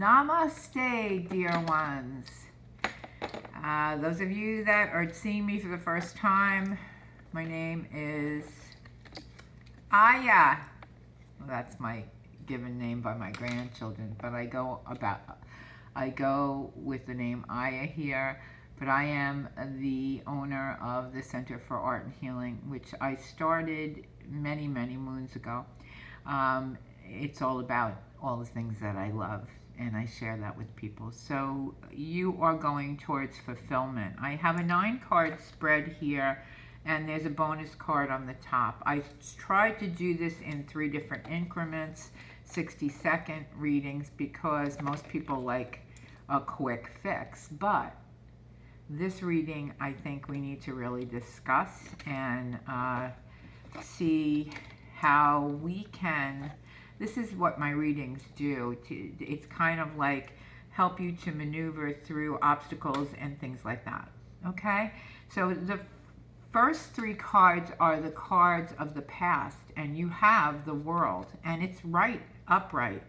Namaste, dear ones. Those of you that are seeing me for the first time, my name is Aya. Well, that's my given name by my grandchildren, but I go with the name Aya here. But I am the owner of the Center for Art and Healing, which I started many, many moons ago. It's all about all the things that I love, and I share that with people. So you are going towards fulfillment. I have a 9-card spread here, and there's a bonus card on the top. I tried to do this in 3 different increments, 60-second readings, because most people like a quick fix. But this reading, I think we need to really discuss and see how we can. This is what my readings do. It's kind of like help you to maneuver through obstacles and things like that. Okay? So the first 3 cards are the cards of the past, and you have the world, and it's upright.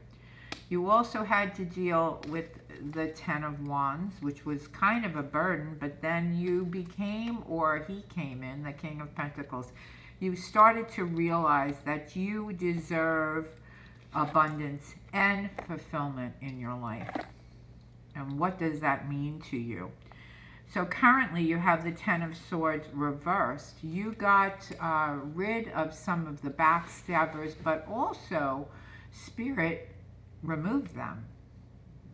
You also had to deal with the 10 of Wands, which was kind of a burden, but then you became, or he came in, the King of Pentacles. You started to realize that you deserve abundance and fulfillment in your life. And what does that mean to you? So currently you have the 10 of Swords reversed. You got rid of some of the backstabbers, but also Spirit removed them.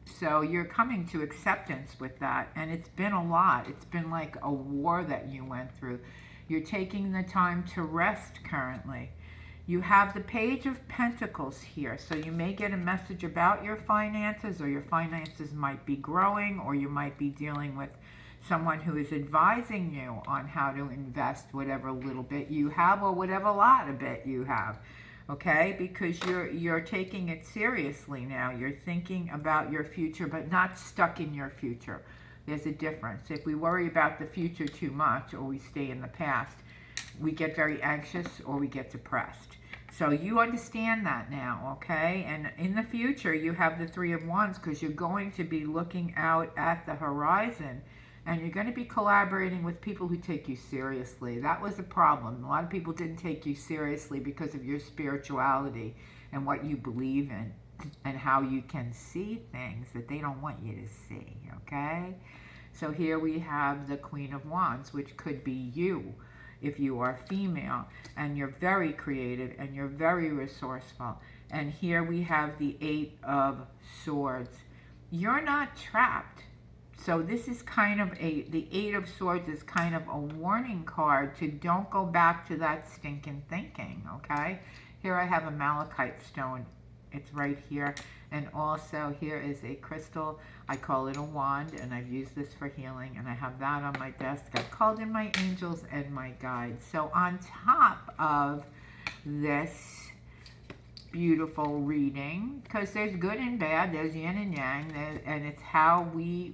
So you're coming to acceptance with that, and it's been a lot. It's been like a war that you went through. You're taking the time to rest currently. You have the Page of Pentacles here, so you may get a message about your finances, or your finances might be growing, or you might be dealing with someone who is advising you on how to invest whatever little bit you have, or whatever lot of bit you have. Okay, because you're taking it seriously now. You're thinking about your future, but not stuck in your future. There's a difference. If we worry about the future too much, or we stay in the past, we get very anxious or we get depressed. So you understand that now, okay? And in the future, you have the 3 of Wands, because you're going to be looking out at the horizon, and you're going to be collaborating with people who take you seriously. That was a problem. A lot of people didn't take you seriously because of your spirituality and what you believe in and how you can see things that they don't want you to see, okay? So here we have the Queen of Wands, which could be you if you are female, and you're very creative and you're very resourceful. And here we have the 8 of Swords. You're not trapped. So this is kind of the 8 of Swords is kind of a warning card to don't go back to that stinking thinking, okay? Here I have a malachite stone. It's right here. And also here is a crystal. I call it a wand, and I've used this for healing, and I have that on my desk. I've called in my angels and my guides. So on top of this beautiful reading, because there's good and bad, there's yin and yang, and it's how we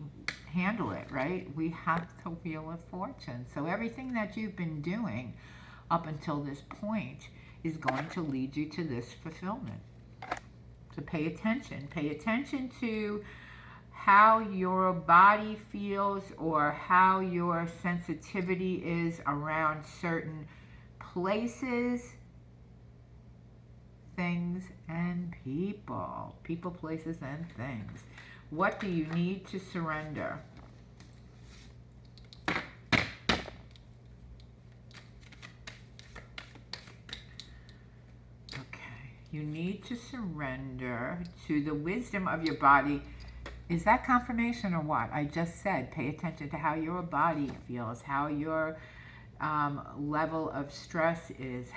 handle it, right? We have the Wheel of Fortune. So everything that you've been doing up until this point is going to lead you to this fulfillment. So pay attention. Pay attention to how your body feels, or how your sensitivity is around certain places, things, and people. People, places, and things. What do you need to surrender? You need to surrender to the wisdom of your body. Is that confirmation or what? I just said pay attention to how your body feels, how your level of stress is,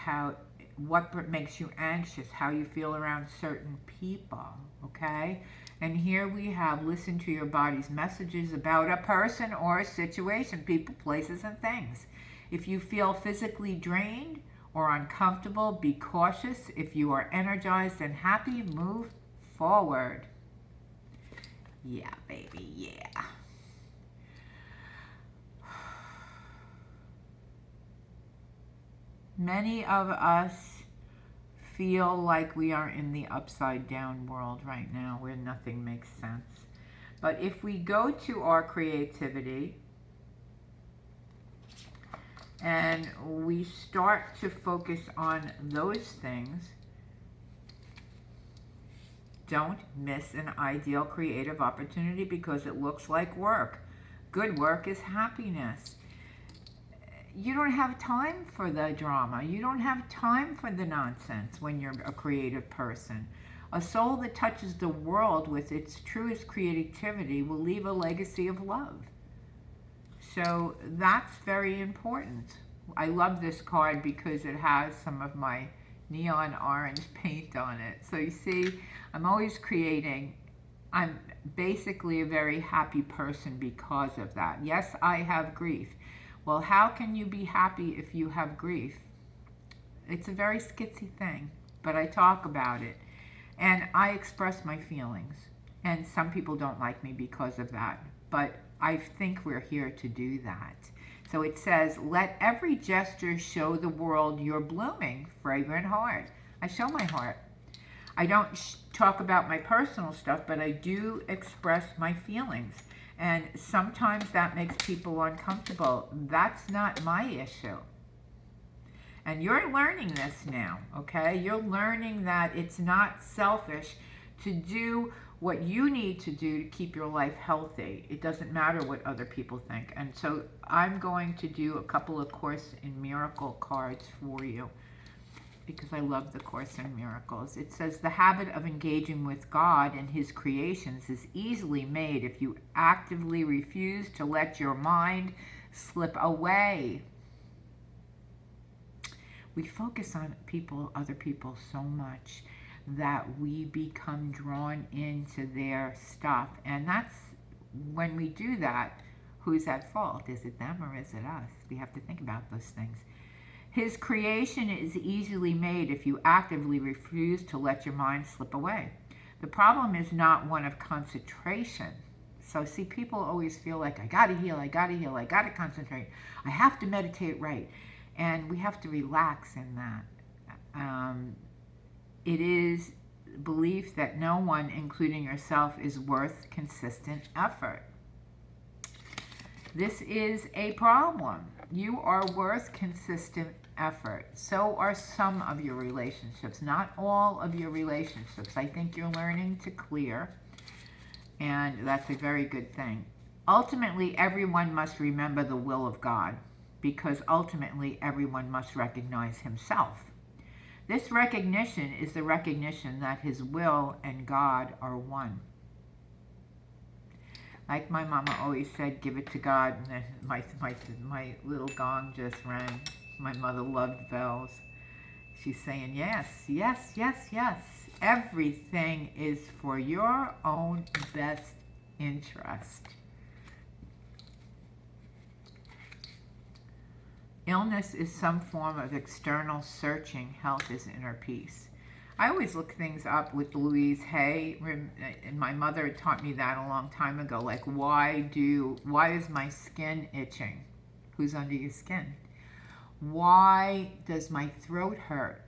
what makes you anxious, how you feel around certain people, okay? And here we have listen to your body's messages about a person or a situation, people, places, and things. If you feel physically drained or uncomfortable, be cautious. If you are energized and happy, move forward. Yeah, baby, yeah. Many of us feel like we are in the upside down world right now where nothing makes sense. But if we go to our creativity and we start to focus on those things, don't miss an ideal creative opportunity because it looks like work. Good work is happiness. You don't have time for the drama. You don't have time for the nonsense when you're a creative person. A soul that touches the world with its truest creativity will leave a legacy of love. So that's very important. I love this card because it has some of my neon orange paint on it. So you see, I'm always creating. I'm basically a very happy person because of that. Yes, I have grief. Well, how can you be happy if you have grief? It's a very skitsy thing, but I talk about it. And I express my feelings. And some people don't like me because of that. But I think we're here to do that. So it says, let every gesture show the world your blooming, fragrant heart. I show my heart. I don't talk about my personal stuff, but I do express my feelings. And sometimes that makes people uncomfortable. That's not my issue. And you're learning this now, okay? You're learning that it's not selfish to do what you need to do to keep your life healthy. It doesn't matter what other people think. And so I'm going to do a couple of Course in Miracle cards for you because I love the Course in Miracles. It says, the habit of engaging with God and His creations is easily made if you actively refuse to let your mind slip away. We focus on other people so much that we become drawn into their stuff. And that's when we do that, who's at fault? Is it them or is it us? We have to think about those things. His creation is easily made if you actively refuse to let your mind slip away. The problem is not one of concentration. So see, people always feel like, I gotta heal, I gotta heal, I gotta concentrate, I have to meditate right. And we have to relax in that. It is belief that no one, including yourself, is worth consistent effort. This is a problem. You are worth consistent effort. So are some of your relationships, not all of your relationships. I think you're learning to clear, and that's a very good thing. Ultimately, everyone must remember the will of God, because ultimately everyone must recognize himself. This recognition is the recognition that his will and God are one. Like my mama always said, give it to God. And then my little gong just rang. My mother loved bells. She's saying, yes, yes, yes, yes. Everything is for your own best interest. Illness is some form of external searching. Health is inner peace. I always look things up with Louise Hay, and my mother taught me that a long time ago. Like, why is my skin itching? Who's under your skin? Why does my throat hurt?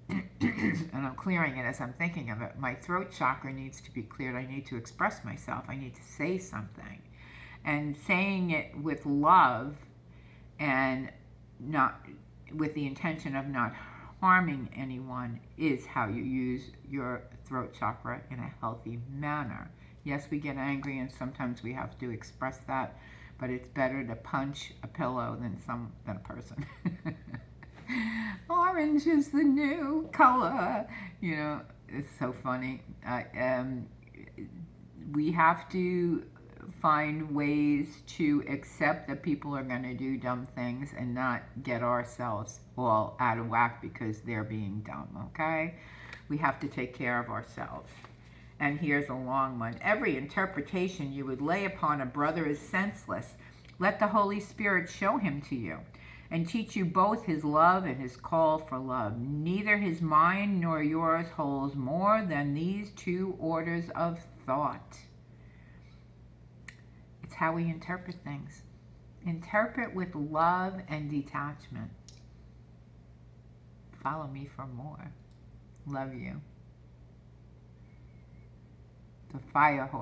And I'm clearing it as I'm thinking of it. My throat chakra needs to be cleared. I need to express myself. I need to say something. And saying it with love and not with the intention of not harming anyone is how you use your throat chakra in a healthy manner. Yes, we get angry and sometimes we have to express that, but it's better to punch a pillow than a person. Orange is the new color. You know, it's so funny. We have to find ways to accept that people are going to do dumb things and not get ourselves all out of whack because they're being dumb, okay? We have to take care of ourselves. And here's a long one. Every interpretation you would lay upon a brother is senseless. Let the Holy Spirit show him to you and teach you both his love and his call for love. Neither his mind nor yours holds more than these two orders of thought. It's how we interpret things. Interpret with love and detachment. Follow me for more. Love you. The fire horse.